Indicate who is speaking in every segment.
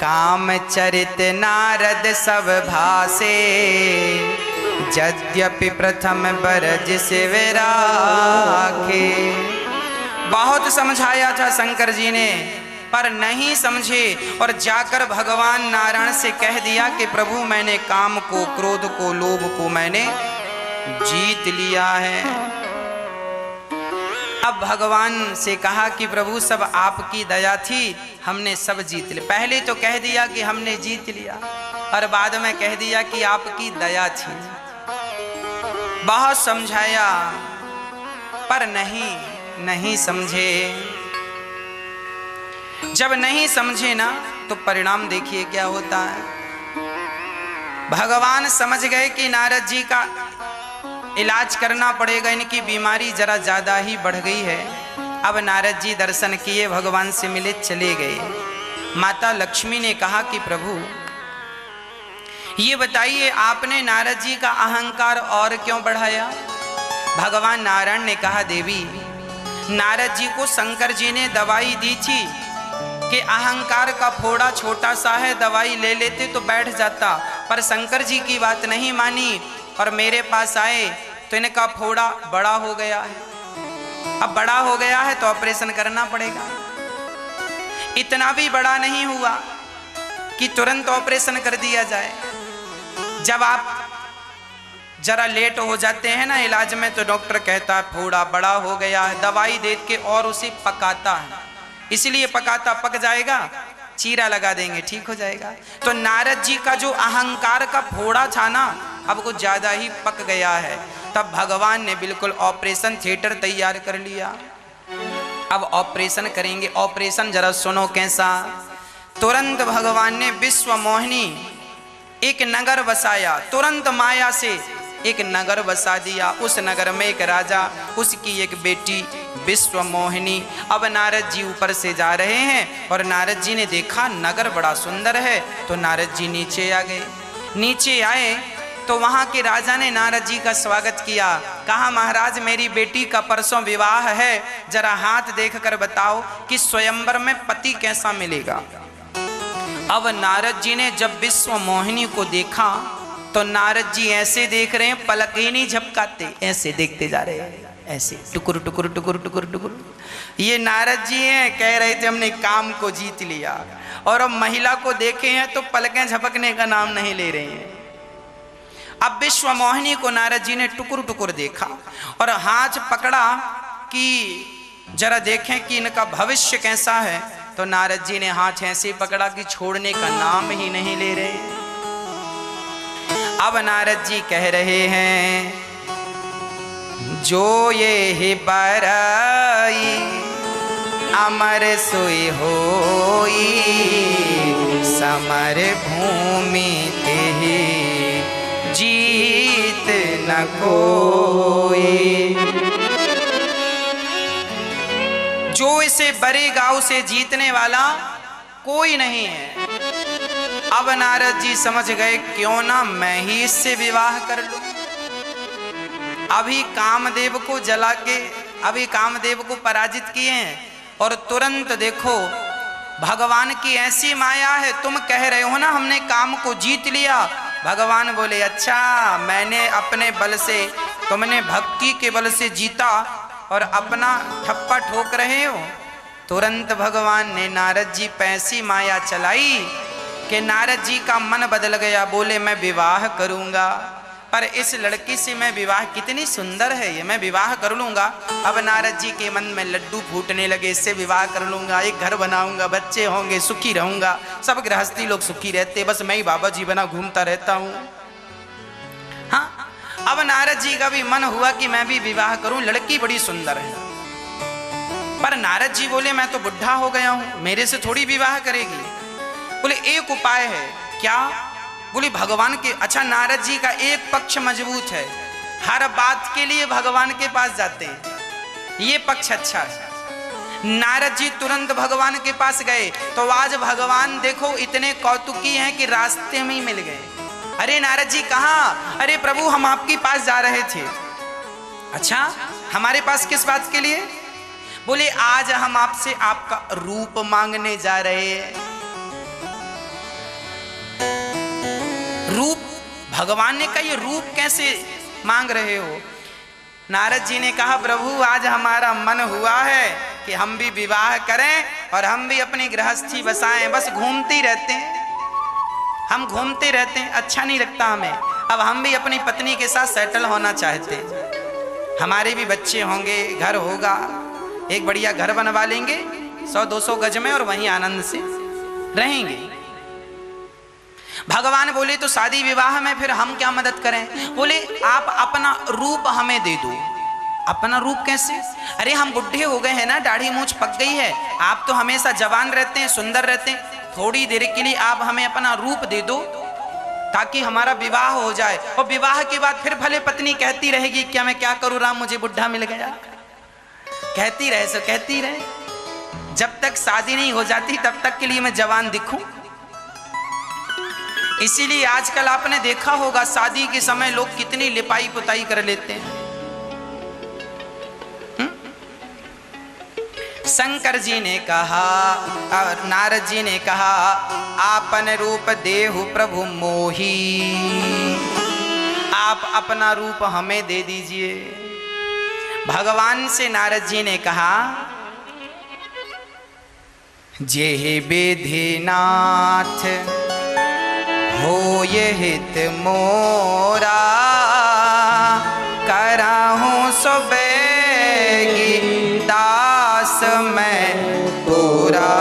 Speaker 1: काम चरित नारद सब भासे, यद्यपि प्रथम बरज से विराखे। बहुत समझाया था शंकर जी ने, पर नहीं समझे और जाकर भगवान नारायण से कह दिया कि प्रभु मैंने काम को, क्रोध को, लोभ को मैंने जीत लिया है। अब भगवान से कहा कि प्रभु सब आपकी दया थी, हमने सब जीत लिया। पहले तो कह दिया कि हमने जीत लिया और बाद में कह दिया कि आपकी दया थी। बहुत समझाया पर नहीं समझे। जब नहीं समझे ना तो परिणाम देखिए क्या होता है। भगवान समझ गए कि नारद जी का इलाज करना पड़ेगा, इनकी बीमारी जरा ज्यादा ही बढ़ गई है। अब नारद जी दर्शन किए, भगवान से मिले, चले गए। माता लक्ष्मी ने कहा कि प्रभु ये बताइए आपने नारद जी का अहंकार और क्यों बढ़ाया। भगवान नारायण ने कहा देवी, नारद जी को शंकर जी ने दवाई दी थी कि अहंकार का फोड़ा छोटा सा है, दवाई ले लेते तो बैठ जाता, पर शंकर जी की बात नहीं मानी और मेरे पास आए तो इनका फोड़ा बड़ा हो गया है। अब बड़ा हो गया है तो ऑपरेशन करना पड़ेगा। इतना भी बड़ा नहीं हुआ कि तुरंत ऑपरेशन कर दिया जाए। जब आप जरा लेट हो जाते हैं ना इलाज में तो डॉक्टर कहता है फोड़ा बड़ा हो गया है, दवाई दे के और उसे पकाता है, इसलिए पकाता, पक जाएगा, चीरा लगा देंगे, ठीक हो जाएगा। तो नारद जी का जो अहंकार का फोड़ा था ना, अब कुछ ज्यादा ही पक गया है। तब भगवान ने बिल्कुल ऑपरेशन थिएटर तैयार कर लिया। अब ऑपरेशन करेंगे। ऑपरेशन जरा सुनो कैसा। तुरंत भगवान ने विश्व मोहिनी एक नगर बसाया, तुरंत माया से एक नगर बसा दिया। उस नगर में एक राजा, उसकी एक बेटी विश्व मोहिनी। अब नारद जी ऊपर से जा रहे हैं और नारद जी ने देखा नगर बड़ा सुंदर है, तो नारद जी नीचे आ गए। नीचे आए तो वहां के राजा ने नारद जी का स्वागत किया। कहा महाराज मेरी बेटी का परसों विवाह है, जरा हाथ देख कर बताओ कि स्वयंवर में पति कैसा मिलेगा। अब नारद जी ने जब विश्व मोहिनी को देखा तो नारद जी ऐसे देख रहे हैं, पलक ही नहीं झपकाते, ऐसे देखते जा रहे हैं, ऐसे टुकुर टुकुर टुकुर टुकुर टुकुर। ये नारद जी हैं, कह रहे थे हमने काम को जीत लिया, और अब महिला को देखे हैं तो पलकें झपकने का नाम नहीं ले रहे हैं। अब विश्व मोहिनी को नारद जी ने टुकुर टुकुर देखा और हाथ पकड़ा कि जरा देखें कि इनका भविष्य कैसा है। तो नारद जी ने हाथ ऐसे पकड़ा कि छोड़ने का नाम ही नहीं ले रहे। अब नारद जी कह रहे हैं, जो ये ही बराई अमर सोई होई, समर भूमि तेहि जीत न कोई। जो इसे बरेगा उसे जीतने वाला कोई नहीं है। अब नारद जी समझ गए क्यों ना मैं ही इससे विवाह कर लूं। अभी कामदेव को जला के, अभी कामदेव को पराजित किए हैं और तुरंत देखो भगवान की ऐसी माया है। तुम कह रहे हो ना हमने काम को जीत लिया, भगवान बोले अच्छा मैंने अपने बल से, तुमने भक्ति के बल से जीता और अपना ठप्पा ठोक रहे हो। तुरंत भगवान ने नारद जी पे ऐसी माया चलाई कि नारद जी का मन बदल गया। बोले मैं विवाह करूंगा, पर इस लड़की से मैं विवाह, कितनी सुंदर है ये, मैं विवाह कर लूंगा। अब नारद जी के मन में लड्डू फूटने लगे, इससे विवाह कर लूंगा, एक घर बनाऊंगा, बच्चे होंगे, सुखी रहूंगा, सब गृहस्थी लोग सुखी रहते, बस मैं ही बाबा जी बना घूमता रहता हूं। हाँ, अब नारद जी का भी मन हुआ कि मैं भी विवाह करूं, लड़की बड़ी सुंदर है। पर नारद जी बोले मैं तो बुढ़ा हो गया हूं, मेरे से थोड़ी विवाह करेगी। बोले एक उपाय है। क्या? बोले भगवान के। अच्छा, नारद जी का एक पक्ष मजबूत है, हर बात के लिए भगवान के पास जाते हैं, ये पक्ष अच्छा है। नारद जी तुरंत भगवान के पास गए तो आज भगवान देखो इतने कौतुकी हैं कि रास्ते में ही मिल गए। अरे नारद जी कहाँ? अरे प्रभु हम आपके पास जा रहे थे। अच्छा, हमारे पास किस बात के लिए? बोले आज हम आपसे आपका रूप मांगने जा रहे हैं। रूप भगवान ने कहा ये रूप कैसे मांग रहे हो? नारद जी ने कहा प्रभु आज हमारा मन हुआ है कि हम भी विवाह करें और हम भी अपनी गृहस्थी बसाएं, बस घूमते रहते हैं, हम घूमते रहते हैं, अच्छा नहीं लगता हमें। अब हम भी अपनी पत्नी के साथ सेटल होना चाहते हैं, हमारे भी बच्चे होंगे, घर होगा, एक बढ़िया घर बनवा लेंगे 100-200 गज में और वहीं आनंद से रहेंगे। भगवान बोले तो शादी विवाह में फिर हम क्या मदद करें? बोले आप अपना रूप हमें दे दो। अपना रूप कैसे? अरे हम बुढ़े हो गए हैं ना, दाढ़ी मूंछ पक गई है, आप तो हमेशा जवान रहते हैं, सुंदर रहते हैं, थोड़ी देर के लिए आप हमें अपना रूप दे दो ताकि हमारा विवाह हो जाए। और विवाह के बाद फिर भले पत्नी कहती रहेगी क्या मैं क्या करूं राम, मुझे बुढ़ा मिल गया, कहती रहे सो कहती रहे, जब तक शादी नहीं हो जाती तब तक के लिए मैं जवान दिखूं। इसीलिए आजकल आपने देखा होगा शादी के समय लोग कितनी लिपाई पुताई कर लेते हैं। शंकर जी ने कहा और नारद जी ने कहा आपन रूप देहु प्रभु मोही, आप अपना रूप हमें दे दीजिए। भगवान से नारद जी ने कहा जेहि विधि नाथ हो ये हित मोरा, कराहूं सुबेगी दास मैं तोरा।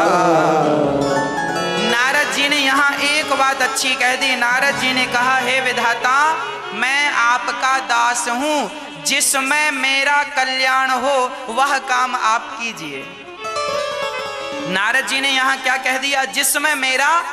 Speaker 1: नारद जी ने यहाँ एक बात अच्छी कह दी। नारद जी ने कहा हे विधाता मैं आपका दास हूँ, जिसमें मेरा कल्याण हो वह काम आप कीजिए। नारद जी ने यहाँ क्या कह दिया? जिसमें मेरा,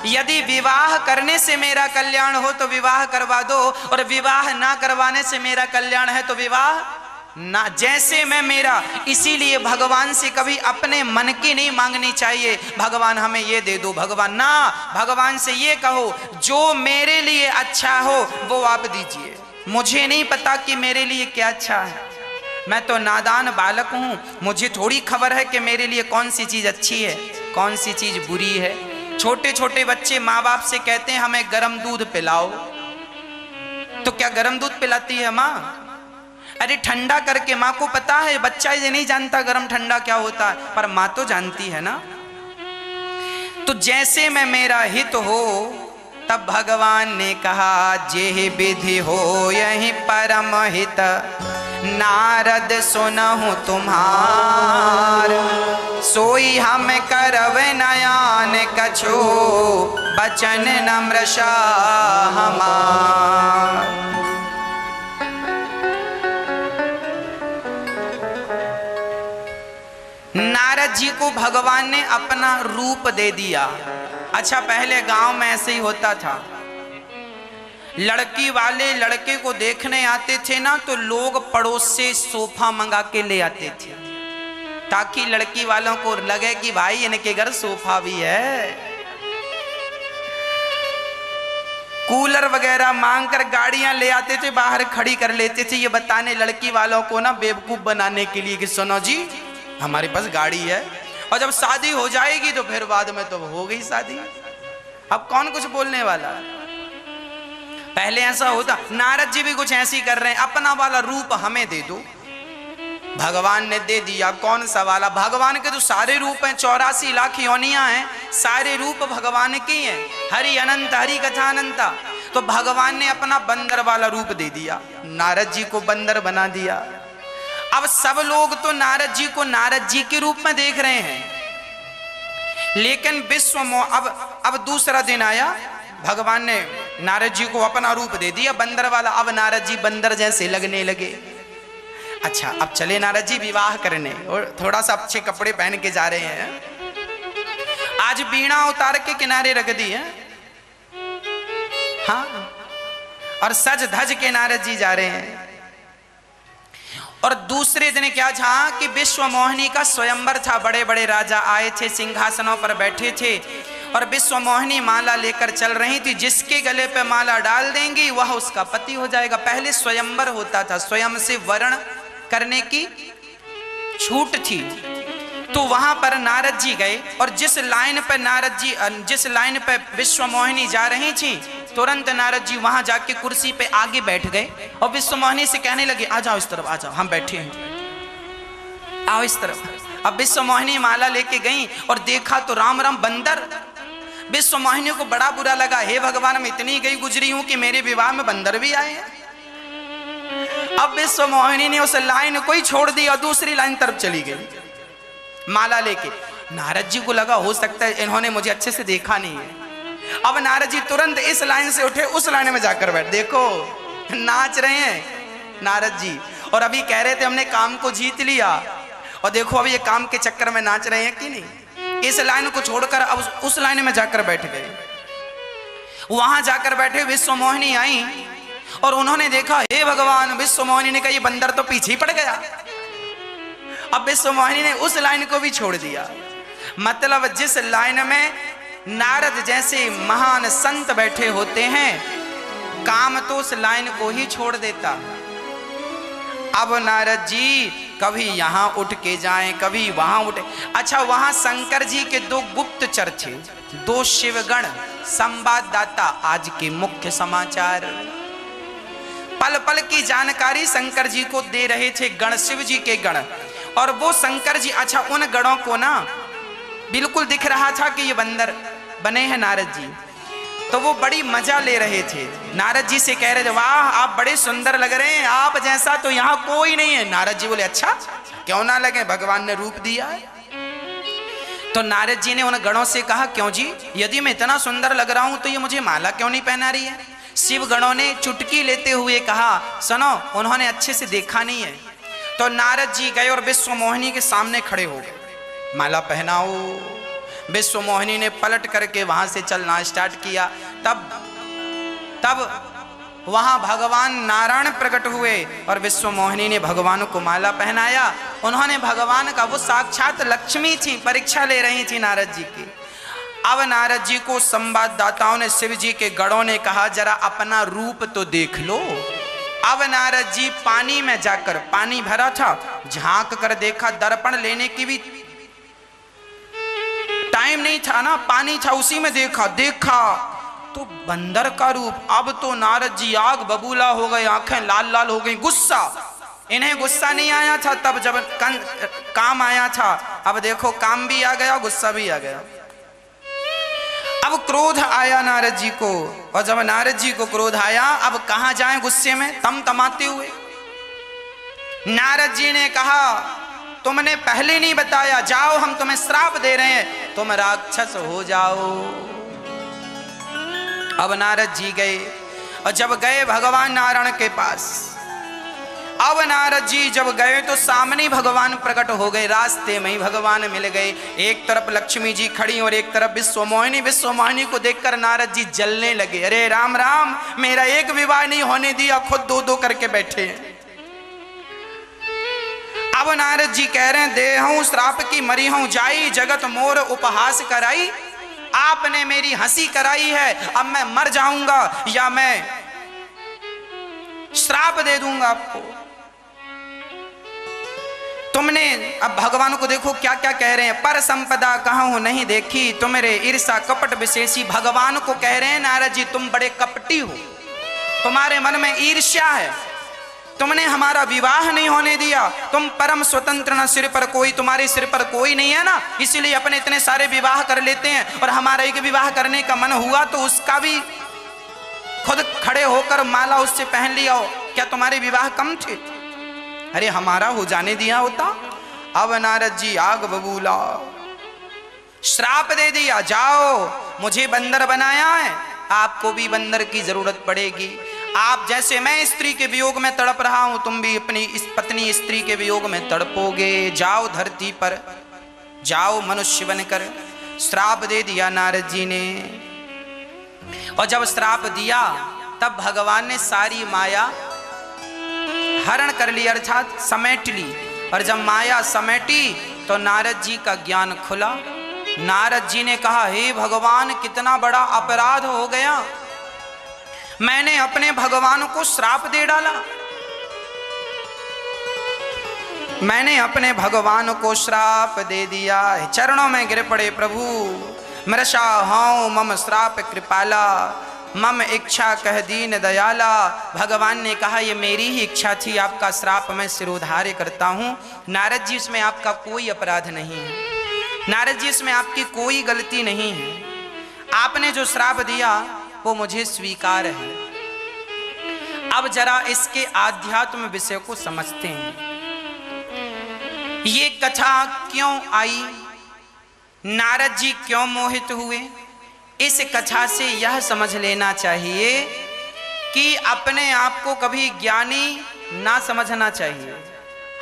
Speaker 1: यदि विवाह करने से मेरा कल्याण हो तो विवाह करवा दो, और विवाह ना करवाने से मेरा कल्याण है तो विवाह ना, जैसे मैं मेरा। इसीलिए भगवान से कभी अपने मन की नहीं मांगनी चाहिए, भगवान हमें ये दे दो, भगवान ना, भगवान से ये कहो जो मेरे लिए अच्छा हो वो आप दीजिए। मुझे नहीं पता कि मेरे लिए क्या अच्छा है, मैं तो नादान बालक हूं, मुझे थोड़ी खबर है कि मेरे लिए कौन सी चीज अच्छी है कौन सी चीज बुरी है। छोटे छोटे बच्चे माँ बाप से कहते हैं हमें गर्म दूध पिलाओ, तो क्या गर्म दूध पिलाती है माँ? अरे ठंडा करके, माँ को पता है, बच्चा ये नहीं जानता गर्म ठंडा क्या होता है, पर माँ तो जानती है ना। तो जैसे मैं मेरा हित हो, तब भगवान ने कहा जेहि विधि हो यही परम हित, नारद सुनहु तुम्हार, सोई हम करव नयान कछो, बचन नम्रशा हमार। नारद जी को भगवान ने अपना रूप दे दिया। अच्छा पहले गांव में ऐसे ही होता था, लड़की वाले लड़के को देखने आते थे ना तो लोग पड़ोस से सोफा मंगा के ले आते थे, ताकि लड़की वालों को लगे कि भाई इनके घर सोफा भी है। कूलर वगैरह मांग कर गाड़ियां ले आते थे, बाहर खड़ी कर लेते थे, ये बताने लड़की वालों को ना बेवकूफ बनाने के लिए कि सुनो जी हमारे पास गाड़ी है, और जब शादी हो जाएगी तो फिर बाद में तो हो गई शादी, अब कौन कुछ बोलने वाला। पहले ऐसा होता। नारद जी भी कुछ ऐसी कर रहे हैं, अपना वाला रूप हमें दे दो। भगवान ने दे दिया। कौन सा वाला? भगवान के तो सारे रूप हैं, 84 लाख योनियां हैं, सारे रूप भगवान के हैं, हरि अनंत हरि कथा अनंता। तो भगवान ने अपना बंदर वाला रूप दे दिया, नारद जी को बंदर बना दिया। अब सब लोग तो नारद जी को नारद जी के रूप में देख रहे हैं, लेकिन विश्व अब दूसरा दिन आया, भगवान ने नारद जी को अपना रूप दे दिया बंदर वाला। अब नारद जी बंदर जैसे लगने लगे। अच्छा अब चले नारद जी विवाह करने, और थोड़ा सा अच्छे कपड़े पहन के जा रहे हैं। आज बीणा उतार के किनारे रख दी है, हाँ, और सज धज के नारद जी जा रहे हैं। और दूसरे दिन क्या था कि विश्व मोहिनी का स्वयंवर था, बड़े बड़े राजा आए थे, सिंहासनों पर बैठे थे, और विश्व मोहिनी माला लेकर चल रही थी। जिसके गले पे माला डाल देंगी वह उसका पति हो जाएगा। पहले स्वयंवर होता था, स्वयं से वर्ण करने की छूट थी। तो वहां पर नारद जी गए, और जिस लाइन पे विश्व मोहिनी जा रही थी तुरंत नारद जी वहां जाके कुर्सी पे आगे बैठ गए और विश्वमोहिनी से कहने लगे, आ जाओ इस तरफ, आ जाओ, हम बैठे हैं, आओ इस तरफ। अब विश्वमोहिनी माला लेके गई और देखा तो राम राम बंदर। विश्वमोहिनी को बड़ा बुरा लगा, हे भगवान मैं इतनी गई गुजरी हूं कि मेरे विवाह में बंदर भी आए हैं। अब विश्वमोहिनी ने उस लाइन को ही छोड़ दी और दूसरी लाइन तरफ चली गई माला लेके। नारद जी को लगा हो सकता है इन्होंने मुझे अच्छे से देखा नहीं है। अब नारद जी तुरंत इस लाइन से उठे, उस लाइन में जाकर बैठ। देखो नाच रहे हैं नारद जी, और अभी कह रहे थे हमने काम को जीत लिया, और देखो अभी ये काम के चक्कर में नाच रहे हैं कि नहीं। इस लाइन को छोड़कर अब उस लाइन में जाकर बैठ गए। वहां जाकर बैठे, विश्वमोहिनी आई और उन्होंने देखा, हे भगवान। विश्वमोहिनी ने कहा ये बंदर तो पीछे ही पड़ गया। अब विश्वमोहिनी ने उस लाइन को भी छोड़ दिया। मतलब जिस लाइन में नारद जैसे महान संत बैठे होते हैं, काम तो उस लाइन को ही छोड़ देता। अब नारद जी कभी यहां उठ के जाएं, कभी वहां उठे। अच्छा, वहां शंकर जी के दो गुप्तचर थे, दो शिवगण संवाददाता, आज के मुख्य समाचार पल पल की जानकारी शंकर जी को दे रहे थे, गण शिव जी के गण। और वो शंकर जी, अच्छा उन गणों को ना बिल्कुल दिख रहा था कि ये बंदर बने हैं नारद जी, तो वो बड़ी मजा ले रहे थे। नारद जी से कह रहे थे, वाह आप बड़े सुंदर लग रहे हैं, आप जैसा तो यहाँ कोई नहीं है। नारद जी बोले, अच्छा क्यों ना लगे, भगवान ने रूप दिया है। तो नारद जी ने उन गणों से कहा, क्यों जी, यदि मैं इतना सुंदर लग रहा हूं तो ये मुझे माला क्यों नहीं पहना रही है। शिव गणों ने चुटकी लेते हुए कहा, सुनो उन्होंने अच्छे से देखा नहीं है। तो नारद जी गए और विश्वमोहिनी के सामने खड़े हो गए, माला पहनाओ। विश्वमोहिनी ने पलट करके वहां से चलना स्टार्ट किया। तब वहां भगवान नारायण प्रकट हुए और विश्वमोहिनी ने भगवान को माला पहनाया। उन्होंने भगवान का, वो साक्षात लक्ष्मी थी, परीक्षा ले रही थी नारद जी की। अब नारद जी को संवाददाताओं ने, शिव जी के गणों ने कहा, जरा अपना रूप तो देख लो। अब नारद जी पानी में जाकर, पानी भरा था, झांक कर देखा, दर्पण लेने की भी टाइम नहीं था ना, पानी था उसी में देखा तो बंदर का रूप। अब तो नारद जी आग बबूला हो गए, आंखें लाल लाल हो गई, गुस्सा। इन्हें गुस्सा नहीं आया था तब जब काम आया था, अब देखो काम भी आ गया, गुस्सा भी आ गया। अब क्रोध आया नारद जी को, और जब नारद जी को क्रोध आया, अब कहां जाएं गुस्से में तमाते हुए। नारद जी ने कहा, तुमने पहले नहीं बताया, जाओ हम तुम्हें श्राप दे रहे हैं, तुम राक्षस हो जाओ। अब नारद जी गए, और जब गए भगवान नारायण के पास, अब नारद जी जब गए तो सामने भगवान प्रकट हो गए, रास्ते में ही भगवान मिल गए। एक तरफ लक्ष्मी जी खड़ी और एक तरफ विश्वमोहिनी। विश्वमोहिनी को देखकर नारद जी जलने लगे, अरे राम राम, मेरा एक विवाह नहीं होने दिया, खुद दो दो करके बैठे हैं। अब नारद जी कह रहे हैं, दे हूं श्राप की मरी हूं जाई, जगत मोर उपहास कराई। आपने मेरी हंसी कराई है, अब मैं मर जाऊंगा या मैं श्राप दे दूंगा आपको। तुमने, अब भगवान को देखो क्या क्या कह रहे हैं, पर संपदा कहूं नहीं देखी, तुम्हारे ईर्षा कपट विशेषी। भगवान को कह रहे हैं नारद जी, तुम बड़े कपटी हो, तुम्हारे मन में ईर्ष्या है, तुमने हमारा विवाह नहीं होने दिया, तुम परम स्वतंत्र न, सिर पर कोई, तुम्हारे सिर पर कोई नहीं है ना, इसलिए अपने इतने सारे विवाह कर लेते हैं, और हमारा एक विवाह करने का मन हुआ तो उसका भी खुद खड़े होकर माला उससे पहन लिया। क्या तुम्हारे विवाह कम थे? अरे हमारा हो जाने दिया होता। अब नारद जी आग बबूला, श्राप दे दिया, जाओ, मुझे बंदर बनाया है, आपको भी बंदर की जरूरत पड़ेगी। आप जैसे मैं स्त्री के वियोग में तड़प रहा हूं, तुम भी अपनी इस पत्नी स्त्री के वियोग में तड़पोगे। जाओ धरती पर, जाओ मनुष्य बनकर। श्राप दे दिया नारद जी ने। और जब श्राप दिया तब भगवान ने सारी माया हरण कर ली, अर्थात समेट ली। और जब माया समेटी तो नारद जी का ज्ञान खुला। नारद जी ने कहा, हे भगवान, कितना बड़ा अपराध हो गया, मैंने अपने भगवान को श्राप दे डाला, मैंने अपने भगवान को श्राप दे दिया। चरणों में गिर पड़े, प्रभु मृषा हूं मम श्राप कृपाला, मम इच्छा कह दीन दयाला। भगवान ने कहा ये मेरी ही इच्छा थी, आपका श्राप मैं सिरोधार्य करता हूँ। नारद जी इसमें आपका कोई अपराध नहीं है, नारद जी इसमें आपकी कोई गलती नहीं है। आपने जो श्राप दिया वो मुझे स्वीकार है। अब जरा इसके आध्यात्म विषय को समझते हैं। ये कथा क्यों आई, नारद जी क्यों मोहित हुए, इस कथा से यह समझ लेना चाहिए कि अपने आप को कभी ज्ञानी ना समझना चाहिए।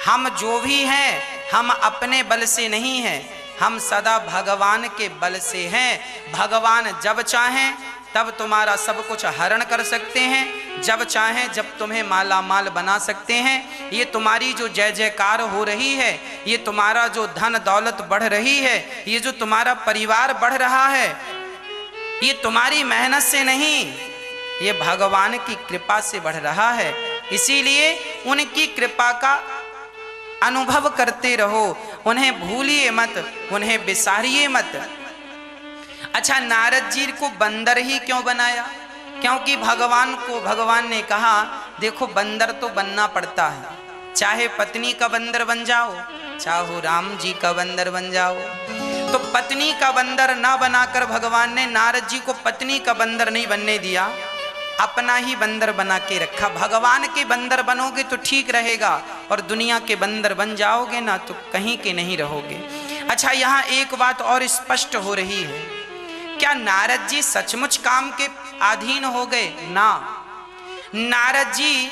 Speaker 1: हम जो भी हैं हम अपने बल से नहीं हैं, हम सदा भगवान के बल से हैं। भगवान जब चाहें तब तुम्हारा सब कुछ हरण कर सकते हैं, जब चाहें जब तुम्हें माला माल बना सकते हैं। ये तुम्हारी जो जय जयकार हो रही है, ये तुम्हारा जो धन दौलत बढ़ रही है, ये जो तुम्हारा परिवार बढ़ रहा है, ये तुम्हारी मेहनत से नहीं, ये भगवान की कृपा से बढ़ रहा है। इसीलिए उनकी कृपा का अनुभव करते रहो, उन्हें भूलिए मत, उन्हें बिसारिए मत। अच्छा, नारद जी को बंदर ही क्यों बनाया? क्योंकि भगवान ने कहा देखो बंदर तो बनना पड़ता है, चाहे पत्नी का बंदर बन जाओ, चाहे राम जी का बंदर बन जाओ। तो पत्नी का बंदर ना बनाकर भगवान ने नारद जी को पत्नी का बंदर नहीं बनने दिया, अपना ही बंदर बना के रखा। भगवान के बंदर बनोगे तो ठीक रहेगा, और दुनिया के बंदर बन जाओगे ना तो कहीं के नहीं रहोगे। अच्छा, यहाँ एक बात और स्पष्ट हो रही है, क्या नारद जी सचमुच काम के अधीन हो गए? ना, नारद जी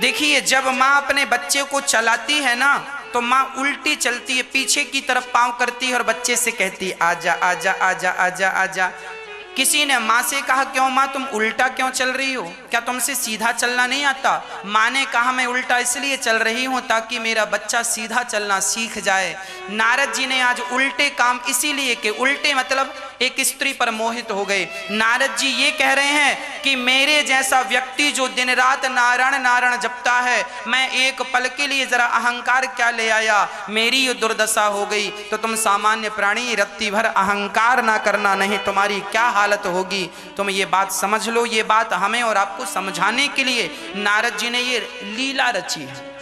Speaker 1: देखिए, जब माँ अपने बच्चे को चलाती है ना तो माँ उल्टी चलती है, पीछे की तरफ पांव करती है और बच्चे से कहती है आजा आजा आजा आजा आजा। किसी ने माँ से कहा क्यों माँ तुम उल्टा क्यों चल रही हो, क्या तुमसे सीधा चलना नहीं आता? माँ ने कहा मैं उल्टा इसलिए चल रही हूँ ताकि मेरा बच्चा सीधा चलना सीख जाए। नारद जी ने आज उल्टे काम इसीलिए कि उल्टे मतलब एक स्त्री पर मोहित हो गए। नारद जी ये कह रहे हैं कि मेरे जैसा व्यक्ति जो दिन रात नारायण नारायण जपता है, मैं एक पल के लिए जरा अहंकार क्या ले आया, मेरी ये दुर्दशा हो गई। तो तुम सामान्य प्राणी रत्ती भर अहंकार ना करना, नहीं तुम्हारी क्या हालत होगी। तुम ये बात समझ लो, ये बात हमें और आपको समझाने के लिए नारद जी ने ये लीला रची है।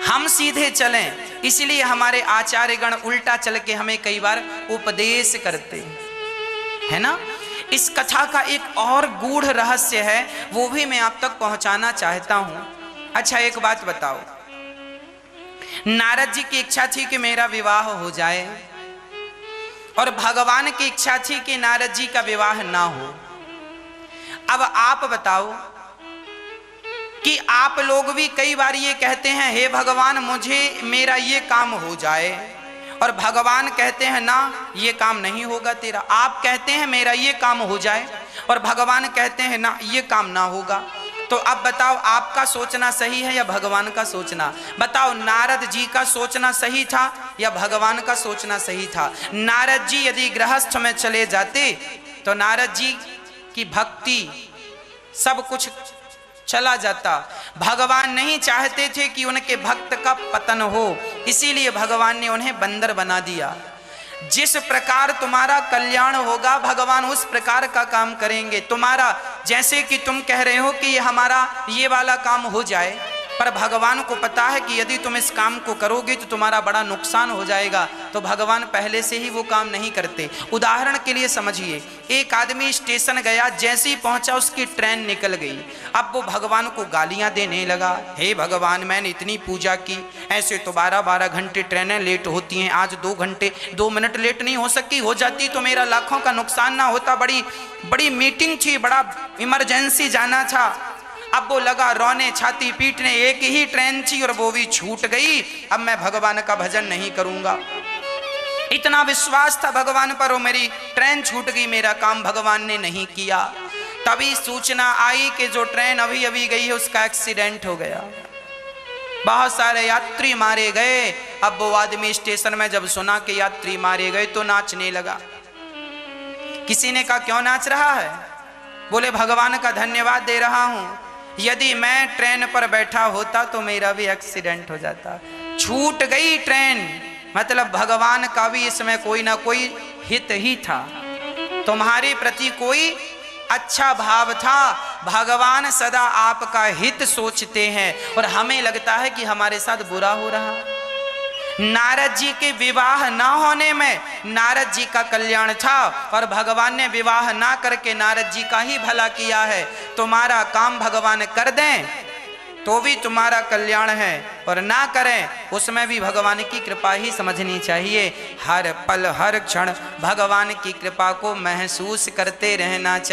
Speaker 1: हम सीधे चलें, इसलिए हमारे आचार्यगण उल्टा चल के हमें कई बार उपदेश करते है ना। इस कथा का एक और गूढ़ रहस्य है, वो भी मैं आप तक पहुंचाना चाहता हूं। अच्छा, एक बात बताओ, नारद जी की इच्छा थी कि मेरा विवाह हो जाए, और भगवान की इच्छा थी कि नारद जी का विवाह ना हो। अब आप बताओ कि आप लोग भी कई बार ये कहते हैं हे भगवान मुझे मेरा ये काम हो जाए, और भगवान कहते हैं ना ये काम नहीं होगा तेरा। आप कहते हैं मेरा ये काम हो जाए, और भगवान कहते हैं ना ये काम ना होगा। तो अब बताओ आपका सोचना सही है या भगवान का सोचना? बताओ, नारद जी का सोचना सही था या भगवान का सोचना सही था? नारद जी यदि गृहस्थ में चले जाते तो नारद जी की भक्ति सब कुछ चला जाता। भगवान नहीं चाहते थे कि उनके भक्त का पतन हो, इसीलिए भगवान ने उन्हें बंदर बना दिया। जिस प्रकार तुम्हारा कल्याण होगा भगवान उस प्रकार का काम करेंगे। तुम्हारा जैसे कि तुम कह रहे हो कि हमारा ये वाला काम हो जाए, पर भगवान को पता है कि यदि तुम इस काम को करोगे तो तुम्हारा बड़ा नुकसान हो जाएगा, तो भगवान पहले से ही वो काम नहीं करते। उदाहरण के लिए समझिए, एक आदमी स्टेशन गया, जैसे ही पहुंचा उसकी ट्रेन निकल गई। अब वो भगवान को गालियां देने लगा, हे भगवान मैंने इतनी पूजा की, ऐसे तो 12-12 घंटे ट्रेनें लेट होती हैं, आज 2 घंटे 2 मिनट लेट नहीं हो सकी, हो जाती तो मेरा लाखों का नुकसान ना होता, बड़ी मीटिंग थी, बड़ा इमरजेंसी जाना था। अब वो लगा रोने, छाती पीटने, एक ही ट्रेन थी और वो भी छूट गई, अब मैं भगवान का भजन नहीं करूंगा। इतना विश्वास था भगवान पर, वो मेरी ट्रेन छूट गई, मेरा काम भगवान ने नहीं किया। तभी सूचना आई कि जो ट्रेन अभी अभी गई है उसका एक्सीडेंट हो गया, बहुत सारे यात्री मारे गए। अब वो आदमी स्टेशन में जब सुना कि यात्री मारे गए तो नाचने लगा। किसी ने कहा क्यों नाच रहा है? बोले भगवान का धन्यवाद दे रहा हूं, यदि मैं ट्रेन पर बैठा होता तो मेरा भी एक्सीडेंट हो जाता। छूट गई ट्रेन, मतलब भगवान का भी इसमें कोई ना कोई हित ही था। तुम्हारे प्रति कोई अच्छा भाव था। भगवान सदा आपका हित सोचते हैं और हमें लगता है कि हमारे साथ बुरा हो रहा। नारद जी के विवाह ना होने में नारद जी का कल्याण था और भगवान ने विवाह ना करके नारद जी का ही भला किया है। तुम्हारा काम भगवान कर दें तो भी तुम्हारा कल्याण है और ना करें उसमें भी भगवान की कृपा ही समझनी चाहिए। हर पल हर क्षण भगवान की कृपा को महसूस करते रहना चाहिए।